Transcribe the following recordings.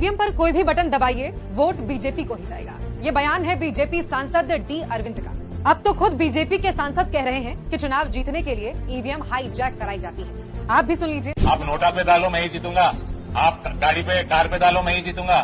EVM पर कोई भी बटन दबाइए, वोट बीजेपी को ही जाएगा। ये बयान है बीजेपी सांसद डी अरविंद का। अब तो खुद बीजेपी के सांसद कह रहे हैं कि चुनाव जीतने के लिए ईवीएम हाईजैक कराई जाती है। आप भी सुन लीजिए। आप नोटा पे डालो, मैं ही जीतूंगा। आप गाड़ी पे, कार पे डालो, मैं ही जीतूंगा।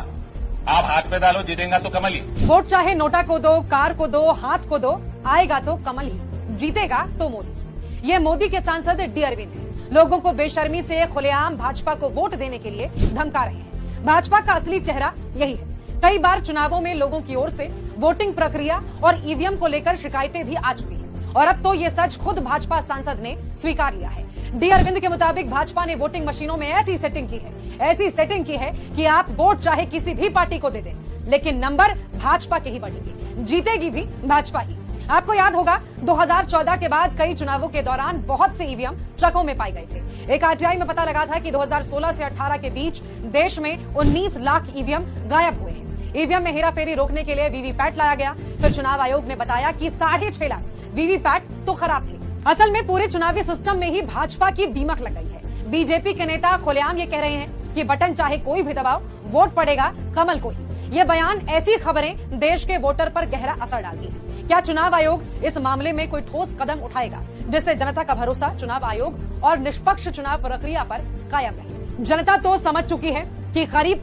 आप हाथ पे डालो, जीतेगा तो कमल ही। वोट चाहे नोटा को दो, कार को दो, हाथ को दो, आएगा तो कमल ही, जीतेगा तो मोदी। ये मोदी के सांसद डी अरविंद हैं। लोगों को बेशर्मी से खुलेआम भाजपा को वोट देने के लिए धमका रहे हैं। भाजपा का असली चेहरा यही है। कई बार चुनावों में लोगों की ओर से वोटिंग प्रक्रिया और ईवीएम को लेकर शिकायतें भी आ चुकी हैं और अब तो ये सच खुद भाजपा सांसद ने स्वीकार लिया है। डी अरविंद के मुताबिक भाजपा ने वोटिंग मशीनों में ऐसी सेटिंग की है कि आप वोट चाहे किसी भी पार्टी को दे दें, लेकिन नंबर भाजपा के ही बढ़ेगी, जीतेगी भी भाजपा ही। आपको याद होगा 2014 के बाद कई चुनावों के दौरान बहुत से ईवीएम ट्रकों में पाए गए थे। एक आरटीआई में पता लगा था कि 2016 से 18 के बीच देश में 19 लाख ईवीएम गायब हुए हैं। ईवीएम में हेराफेरी रोकने के लिए वीवीपैट लाया गया। फिर चुनाव आयोग ने बताया कि 6.5 लाख वीवीपैट तो खराब थे। असल में पूरे चुनावी सिस्टम में ही भाजपा की दीमक लग गई है। बीजेपी के नेता खुलेआम ये कह रहे हैं कि बटन चाहे कोई भी दबाओ, वोट पड़ेगा कमल को ही। ये बयान, ऐसी खबरें देश के वोटर पर गहरा असर डालती है। क्या चुनाव आयोग इस मामले में कोई ठोस कदम उठाएगा जिससे जनता का भरोसा चुनाव आयोग और निष्पक्ष चुनाव प्रक्रिया पर कायम रहे? जनता तो समझ चुकी है कि करीब